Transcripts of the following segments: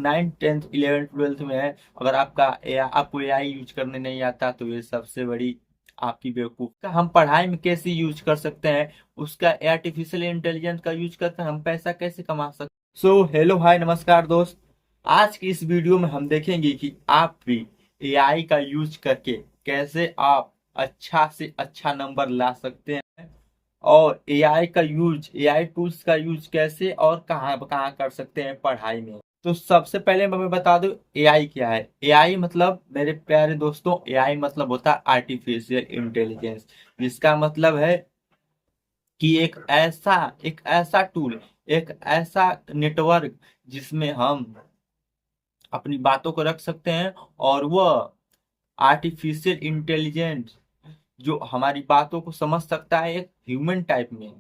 Ninth tenth eleventh twelfth में है, अगर आपको एआई यूज करने नहीं आता तो ये सबसे बड़ी आपकी बेवकूफ का। हम पढ़ाई में कैसे यूज कर सकते हैं उसका, आर्टिफिशियल इंटेलिजेंस का यूज करके हम पैसा कैसे कमा सकते हैं। सो हेलो हाय नमस्कार दोस्त, आज की इस वीडियो में हम देखेंगे कि आप भी एआई का यूज करके कैसे आप अच्छा से अच्छा नंबर ला सकते हैं, और एआई का यूज, एआई टूल्स का यूज कैसे और कहाँ कहाँ कर सकते हैं पढ़ाई में। तो सबसे पहले मैं बता दूं एआई क्या है। एआई मतलब मेरे प्यारे दोस्तों, एआई मतलब होता है आर्टिफिशियल इंटेलिजेंस, जिसका मतलब है कि एक ऐसा टूल, एक ऐसा नेटवर्क जिसमें हम अपनी बातों को रख सकते हैं, और वह आर्टिफिशियल इंटेलिजेंस जो हमारी बातों को समझ सकता है एक ह्यूमन टाइप में,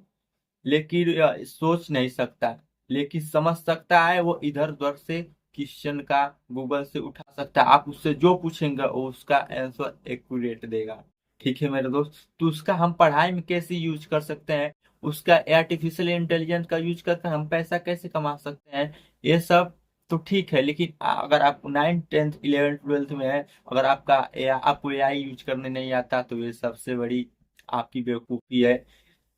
लेकिन सोच नहीं सकता, लेकिन समझ सकता है। वो इधर उधर से क्वेश्चन का गूगल से उठा सकता है, आप उससे जो पूछेंगे वो उसका आंसर एक्यूरेट देगा। ठीक है मेरे दोस्त, तो उसका हम पढ़ाई में कैसे यूज कर सकते हैं, उसका आर्टिफिशियल इंटेलिजेंस का यूज करके हम पैसा कैसे कमा सकते हैं, ये सब तो ठीक है। लेकिन अगर आप नाइन्थ टेंथ इलेवेंथ ट्वेल्थ में है, अगर आपको एआई यूज करने नहीं आता तो ये सबसे बड़ी आपकी बेवकूफ़ी है।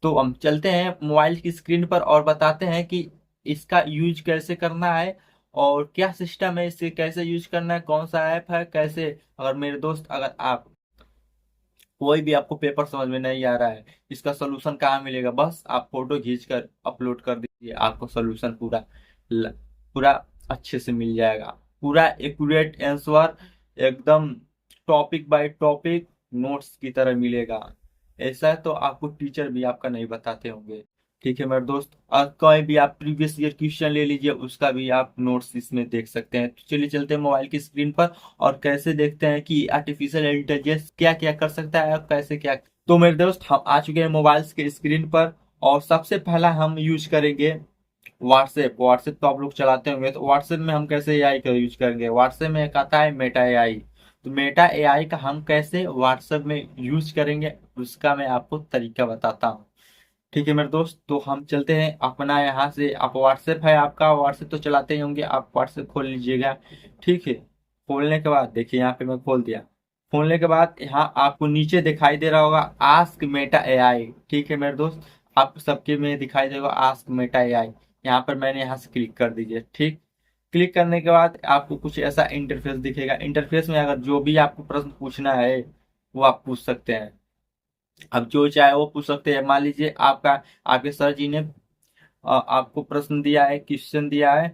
तो हम चलते हैं मोबाइल की स्क्रीन पर और बताते हैं कि इसका यूज कैसे करना है, और क्या सिस्टम है, इसे कैसे यूज करना है, कौन सा ऐप है, कैसे। अगर मेरे दोस्त, अगर आप कोई भी आपको पेपर समझ में नहीं आ रहा है, इसका सोल्यूशन कहाँ मिलेगा, बस आप फोटो खींच कर अपलोड कर दीजिए, आपको सोल्यूशन पूरा अच्छे से मिल जाएगा। पूरा एक्यूरेट आंसर, एकदम टॉपिक बाय टॉपिक नोट्स की तरह मिलेगा। ऐसा तो आपको टीचर भी आपका नहीं बताते होंगे। ठीक है मेरे दोस्त, और कोई भी आप प्रीवियस ईयर क्वेश्चन ले लीजिए, उसका भी आप नोट्स इसमें देख सकते हैं। तो चलिए चलते हैं मोबाइल की स्क्रीन पर और कैसे देखते हैं कि आर्टिफिशियल इंटेलिजेंस क्या क्या कर सकता है और कैसे क्या। तो मेरे दोस्त, हम आ चुके हैं मोबाइल के स्क्रीन पर, और सबसे पहला हम यूज करेंगे व्हाट्सएप। व्हाट्सएप तो आप लोग चलाते होंगे, तो व्हाट्सएप में हम कैसे एआई का यूज करेंगे। व्हाट्सएप में एक आता है मेटा एआई, तो मेटा एआई का हम कैसे व्हाट्सएप में यूज करेंगे उसका मैं आपको तरीका बताता हूँ। ठीक है मेरे दोस्त, तो हम चलते हैं अपना यहाँ से। आप व्हाट्सएप है आपका, व्हाट्सएप तो चलाते ही होंगे, आप व्हाट्सएप खोल लीजिएगा। ठीक है, खोलने के बाद देखिए यहाँ पे मैं खोल दिया। खोलने के बाद यहाँ आपको नीचे दिखाई दे रहा होगा आस्क मेटा एआई। ठीक है मेरे दोस्त, आप सबके में दिखाई देगा आस्क मेटा एआई। यहाँ पर मैंने यहाँ से क्लिक कर दीजिए। ठीक, क्लिक करने के बाद आपको कुछ ऐसा इंटरफेस दिखेगा। इंटरफेस में अगर जो भी आपको प्रश्न पूछना है वो आप पूछ सकते हैं। अब जो चाहे वो पूछ सकते हैं। मान लीजिए आपके सर जी ने आपको प्रश्न दिया है, क्वेश्चन दिया है,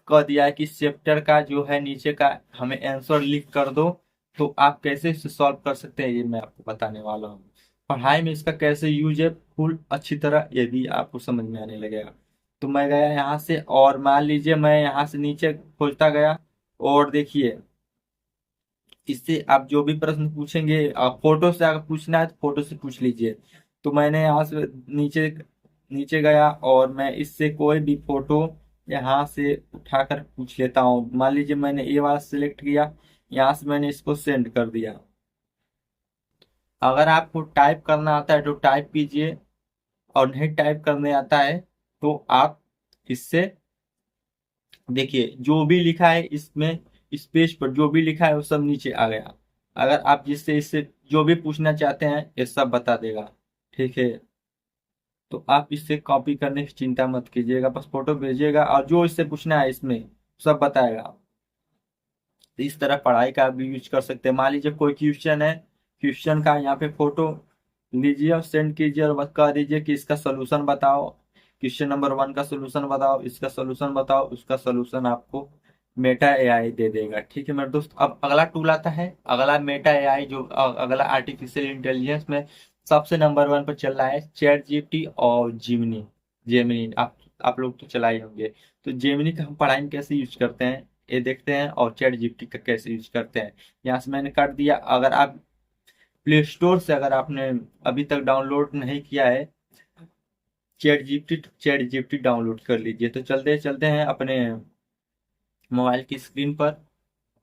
कह दिया है कि चैप्टर का जो है नीचे का हमें आंसर लिख कर दो, तो आप कैसे इसे सॉल्व कर सकते हैं ये मैं आपको बताने वाला हूँ। पढ़ाई में इसका कैसे यूज है फुल अच्छी तरह, ये भी आपको समझ में आने लगेगा। तो मैं गया यहाँ से, और मान लीजिए मैं यहाँ से नीचे खोजता गया, और देखिए इससे आप जो भी प्रश्न पूछेंगे, आप फोटो से अगर पूछना है तो फोटो से पूछ लीजिए। तो मैंने यहाँ से नीचे नीचे गया, और मैं इससे कोई भी फोटो यहाँ से उठाकर पूछ लेता हूँ। मान लीजिए मैंने ये वाला सिलेक्ट किया, यहाँ से मैंने इसको सेंड कर दिया। अगर आपको टाइप करना आता है तो टाइप कीजिए, और नहीं टाइप करने आता है तो आप इससे देखिए जो भी लिखा है इसमें, इस पेज पर जो भी लिखा है वो सब नीचे आ गया। अगर आप जिससे इससे जो भी पूछना चाहते हैं ये सब बता देगा। ठीक है, तो आप इससे कॉपी करने की चिंता मत कीजिएगा, बस फोटो भेजिएगा और जो इससे पूछना है इसमें सब बताएगा। तो इस तरह पढ़ाई का भी यूज कर सकते हैं। मान लीजिए कोई क्वेश्चन है, क्वेश्चन का यहाँ पे फोटो लीजिए और सेंड कीजिए, और बस कह दीजिए कि इसका सोल्यूशन बताओ, क्वेश्चन नंबर 1 का सोल्यूशन बताओ, इसका सोल्यूशन बताओ, उसका सोल्यूशन आपको मेटा एआई दे देगा। ठीक है मेरे दोस्त, अब अगला टूल आता है, अगला मेटा एआई, जो अगला आर्टिफिशियल इंटेलिजेंस में सबसे नंबर 1 पर चल रहा है, चैट जीपीटी और जिमिनी। जेमिनी आप लोग तो चलाए होंगे। तो जेमिनी का हम पढ़ाई में कैसे यूज करते हैं ये देखते हैं, और चैट जीपीटी का कैसे यूज करते हैं। यहाँ से मैंने कर दिया। अगर आप प्ले स्टोर से अगर आपने अभी तक डाउनलोड नहीं किया है चैट जीपीटी डाउनलोड कर लीजिए। तो चलते चलते हैं अपने मोबाइल की स्क्रीन पर,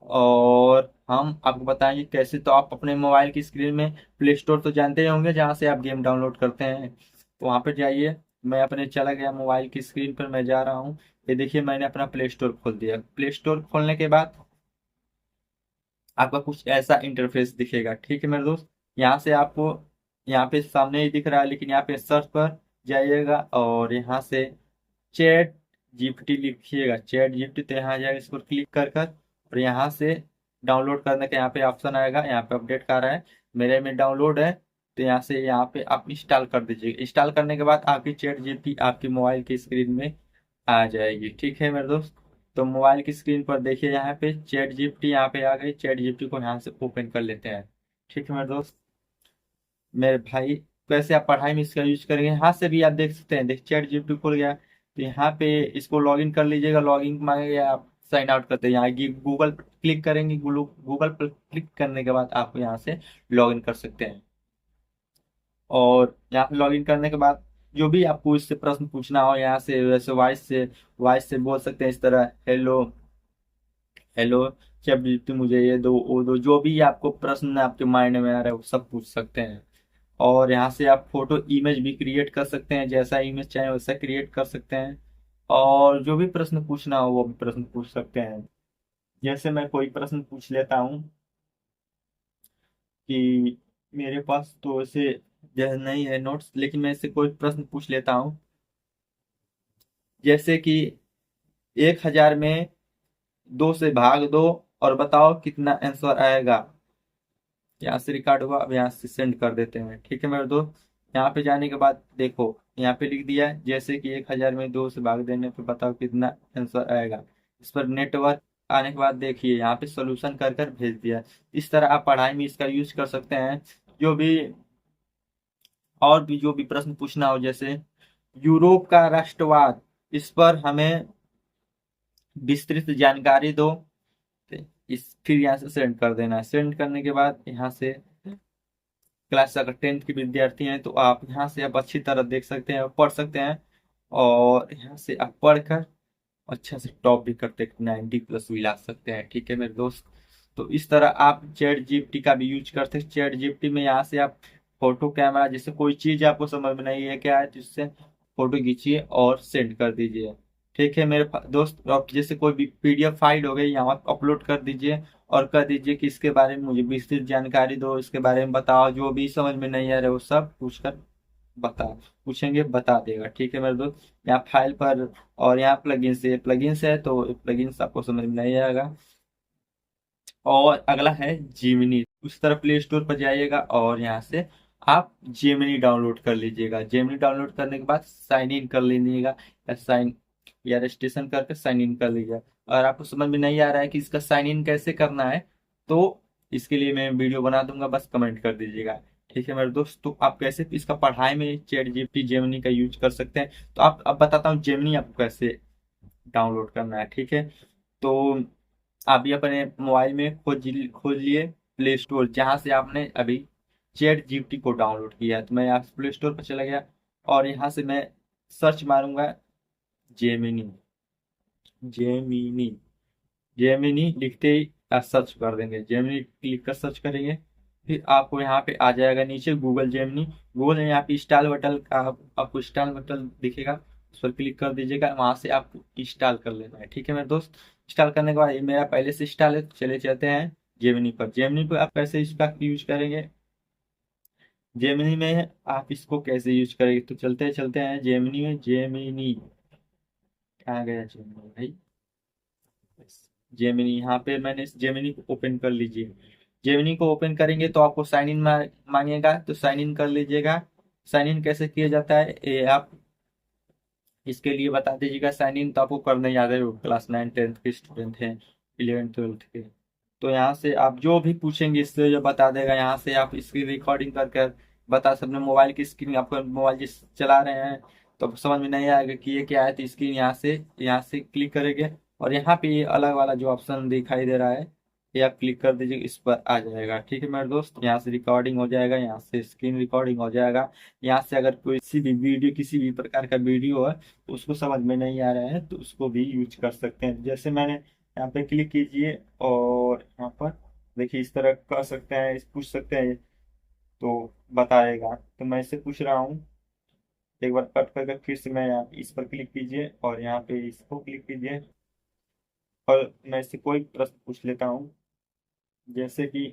और हम आपको बताएंगे कैसे। तो आप अपने मोबाइल की स्क्रीन में प्ले स्टोर तो जानते ही होंगे, जहाँ से आप गेम डाउनलोड करते हैं, तो वहाँ पर जाइए। मैं अपने चला गया मोबाइल की स्क्रीन पर, मैं जा रहा हूँ। ये देखिए मैंने अपना प्ले स्टोर खोल दिया। प्ले स्टोर खोलने के बाद आपका कुछ ऐसा इंटरफेस दिखेगा, ठीक है मेरे दोस्त। यहाँ से आपको, यहाँ पे सामने ही दिख रहा है, लेकिन यहाँ पे सर्च पर जाइएगा और यहाँ से चैट जीपीटी लिखिएगा, चैट जीपीटी, तो यहाँ आ जाएगा। इस पर क्लिक कर कर और यहाँ से डाउनलोड करने का यहाँ पे ऑप्शन आएगा। यहाँ पे अपडेट का रहा है, मेरे में डाउनलोड है, तो यहाँ से यहाँ पे आप इंस्टॉल कर दीजिए। इंस्टॉल करने के बाद आपकी चैट जीपीटी आपकी मोबाइल की स्क्रीन में आ जाएगी, ठीक है मेरे दोस्त। तो मोबाइल की स्क्रीन पर देखिए यहाँ पे चैट जीपीटी यहाँ पे आ गई। चैट जीपीटी को यहाँ से ओपन कर लेते हैं, ठीक है मेरे दोस्त। मेरे भाई, कैसे आप पढ़ाई में इसका यूज करेंगे, यहाँ से भी आप देख सकते हैं। देख चैट जीपीटी खुल गया, तो यहाँ पे इसको लॉगिन कर लीजिएगा। लॉगिन मांगेगा, आप साइन आउट करते हैं, यहाँ गूगल पर क्लिक करेंगे। गूगल पर क्लिक करने के बाद आप यहाँ से लॉगिन कर सकते हैं। और यहाँ पे लॉगिन करने के बाद जो भी आपको इससे प्रश्न पूछना हो, यहाँ से वैसे वॉइस से बोल सकते हैं इस तरह, हेलो हेलो चैट जीपीटी मुझे ये दो वो दो, जो भी आपको प्रश्न आपके माइंड में आ रहा है वो सब पूछ सकते हैं। और यहाँ से आप फोटो इमेज भी क्रिएट कर सकते हैं, जैसा इमेज चाहे वैसा क्रिएट कर सकते हैं। और जो भी प्रश्न पूछना हो वो भी प्रश्न पूछ सकते हैं। जैसे मैं कोई प्रश्न पूछ लेता हूँ कि मेरे पास तो ऐसे जो नहीं है नोट्स, लेकिन मैं इससे कोई प्रश्न पूछ लेता हूँ। जैसे कि 1000 में 2 से भाग दो और बताओ कितना आंसर आएगा। यहाँ से रिकॉर्ड हुआ, अब यहाँ से सेंड कर देते हैं, ठीक है मेरे दोस्त। यहाँ पे जाने के बाद देखो, यहाँ पे लिख दिया है जैसे कि 1000 में 2 से भाग देने पे बताओ कितना आंसर आएगा। इस पर नेटवर्क आने के बाद देखिए यहाँ पे सोल्यूशन कर कर भेज दिया। इस तरह आप पढ़ाई में इसका यूज कर सकते हैं। जो भी और भी जो भी प्रश्न पूछना हो, जैसे यूरोप का राष्ट्रवाद, इस पर हमें विस्तृत जानकारी दो। इस फिर यहाँ से सेंड कर देना है। सेंड करने के बाद यहाँ से क्लास अगर 10th के विद्यार्थी हैं तो आप यहाँ से आप अच्छी तरह देख सकते हैं और पढ़ सकते हैं। और यहाँ से आप पढ़कर अच्छा से टॉप भी करते 90+ भी ला सकते हैं, ठीक है मेरे दोस्त। तो इस तरह आप चैट जीपीटी का भी यूज करते हैं। चैट जीपीटी में यहाँ से आप फोटो कैमरा, जैसे कोई चीज आपको समझ में नहीं है क्या है, तो इससे फोटो खींचिए और सेंड कर दीजिए, ठीक है मेरे दोस्त। आप जैसे कोई भी पीडीएफ फाइल हो गई, यहाँ अपलोड कर दीजिए और कह दीजिए कि इसके बारे में मुझे विस्तृत जानकारी दो, इसके बारे में बताओ, जो भी समझ में नहीं आ रहा है वो सब पूछकर बता पूछेंगे, बता देगा, ठीक है मेरे दोस्त। यहाँ फाइल पर और यहाँ प्लगइन्स है तो प्लगइन्स आपको समझ में नहीं आएगा। और अगला है जेमिनी। उस तरह प्ले स्टोर पर जाइएगा और यहाँ से आप जेमिनी डाउनलोड कर लीजिएगा। जेमिनी डाउनलोड करने के बाद साइन इन कर लीजिएगा, या साइन या रजिस्ट्रेशन करके साइन इन कर लीजिएगा। अगर आपको समझ में नहीं आ रहा है कि इसका साइन इन कैसे करना है, तो इसके लिए मैं वीडियो बना दूंगा, बस कमेंट कर दीजिएगा, ठीक है मेरे दोस्त। तो आप कैसे इसका पढ़ाई में चैट जीपीटी जेमिनी का यूज कर सकते हैं, तो आप अब बताता हूँ जेमिनी आपको कैसे डाउनलोड करना है, ठीक है। तो आप भी अपने मोबाइल में खोज लिए प्ले स्टोर, जहाँ से आपने अभी चैट जीपीटी को डाउनलोड किया है। तो मैं यहाँ प्ले स्टोर पर चला गया और यहाँ से मैं सर्च मारूंगा जेमिनी। जेमिनी जेमिनी लिखते ही आप सर्च कर देंगे, जेमिनी क्लिक कर सर्च करेंगे, फिर आपको यहाँ पे आ जाएगा नीचे गूगल जेमिनी। गूगल में यहाँ पे इंस्टॉल बटन का आपको इंस्टॉल बटन दिखेगा, उस पर क्लिक कर दीजिएगा, वहां से आपको इंस्टॉल कर लेना है, ठीक है मेरे दोस्त। इंस्टॉल करने के बाद ये मेरा पहले से इंस्टॉल है, तो चले चलते हैं जेमिनी पर। जेमिनी पर आप कैसे इसका यूज करेंगे, जेमिनी में आप इसको कैसे यूज करेंगे, तो चलते हैं जेमिनी में। जेमिनी कहाँ गया जेमिनी भाई, जेमिनी यहाँ पे मैंने इस जेमिनी को ओपन कर लीजिए। जेमिनी को ओपन करेंगे तो आपको साइन इन मांगेगा, तो साइन इन कर लीजिएगा। साइन इन कैसे किया जाता है ये आप इसके लिए बता दीजिएगा। साइन इन तो आपको करना याद है, क्लास 9 10th के स्टूडेंट हैं, 11th 12th के। तो यहाँ से आप जो भी पूछेंगे इससे जो बता देगा। यहाँ से आप इसकी रिकॉर्डिंग करके बता सकते हैं। मोबाइल की स्क्रीन, आपको मोबाइल जिस चला रहे हैं तो समझ में नहीं आएगा कि ये क्या है, तो स्क्रीन यहाँ से क्लिक करेंगे और यहाँ पे ये अलग वाला जो ऑप्शन दिखाई दे रहा है, ये आप क्लिक कर दीजिए, इस पर आ जाएगा, ठीक है मेरे दोस्त। यहाँ से रिकॉर्डिंग हो जाएगा, यहाँ से स्क्रीन रिकॉर्डिंग हो जाएगा। यहाँ से अगर कोई किसी भी प्रकार का वीडियो है उसको समझ में नहीं आ रहा है तो उसको भी यूज कर सकते हैं। जैसे मैंने यहाँ पे क्लिक कीजिए और यहाँ पर देखिए इस तरह कर सकते हैं, पूछ सकते हैं, तो बताएगा। तो मैं इससे पूछ रहा हूँ एक बार कट करके फिर से मैं यहाँ इस पर क्लिक कीजिए और यहाँ पे इसको क्लिक कीजिए, और मैं इससे कोई प्रश्न पूछ लेता हूँ। जैसे कि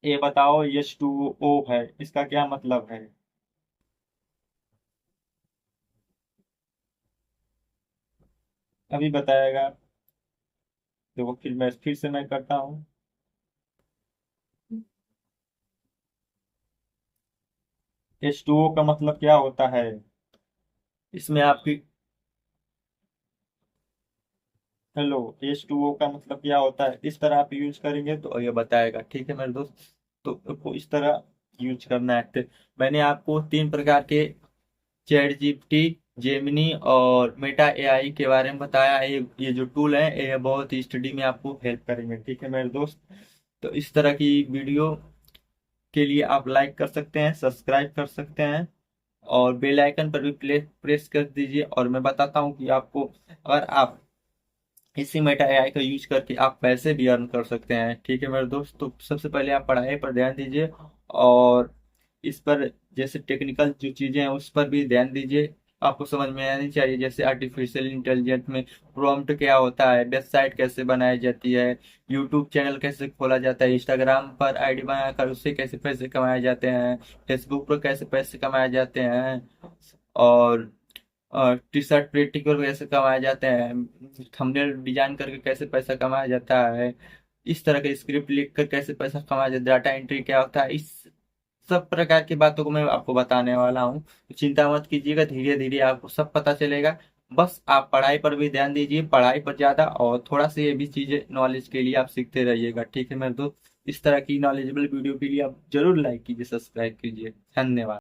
ये बताओ, H2O है, इसका क्या मतलब है? अभी बताएगा। देखो फिर से मैं करता हूँ। H2O का मतलब क्या होता है? इसमें आपकी, हेलो, H2O का मतलब क्या होता है, इस तरह आप यूज करेंगे तो ये बताएगा। ठीक है मेरे दोस्त, तो आपको इस तरह यूज करना है। तो मैंने आपको 3 प्रकार के चैट जीपीटी, जेमिनी और मेटा एआई के बारे में बताया। ये जो टूल है ये बहुत ही स्टडी में आपको हेल्प करेंगे। ठीक है मेरे दोस्त, तो इस तरह की वीडियो के लिए आप लाइक कर सकते हैं, सब्सक्राइब कर सकते हैं, और बेल आइकन पर भी प्रेस कर दीजिए। और मैं बताता हूँ कि आपको, अगर आप इसी मेटा एआई का यूज करके आप पैसे भी अर्न कर सकते हैं। ठीक है मेरे दोस्त, तो सबसे पहले आप पढ़ाई पर ध्यान दीजिए, और इस पर जैसे टेक्निकल जो चीजें हैं उस पर भी ध्यान दीजिए। आपको समझ में आनी चाहिए, जैसे आर्टिफिशियल इंटेलिजेंस में प्रॉम्प्ट क्या होता है, वेबसाइट कैसे बनाई जाती है, यूट्यूब चैनल कैसे खोला जाता है, इंस्टाग्राम पर आईडी बनाकर उससे कैसे पैसे कमाए जाते हैं, फेसबुक पर कैसे पैसे कमाए जाते हैं, और टी शर्ट प्रिंटिंग करके कैसे कमाए जाते हैं, थंबनेल डिजाइन करके कैसे पैसा कमाया जाता है, इस तरह के स्क्रिप्ट लिख कर कैसे पैसा कमाया जाता है, डाटा एंट्री क्या होता है, इस सब प्रकार की बातों को मैं आपको बताने वाला हूँ। तो चिंता मत कीजिएगा, धीरे धीरे आपको सब पता चलेगा। बस आप पढ़ाई पर भी ध्यान दीजिए, पढ़ाई पर ज्यादा, और थोड़ा सा ये भी चीजें नॉलेज के लिए आप सीखते रहिएगा। ठीक है मेरे दोस्त, इस तरह की नॉलेजेबल वीडियो के लिए आप जरूर लाइक कीजिए, सब्सक्राइब कीजिए। धन्यवाद।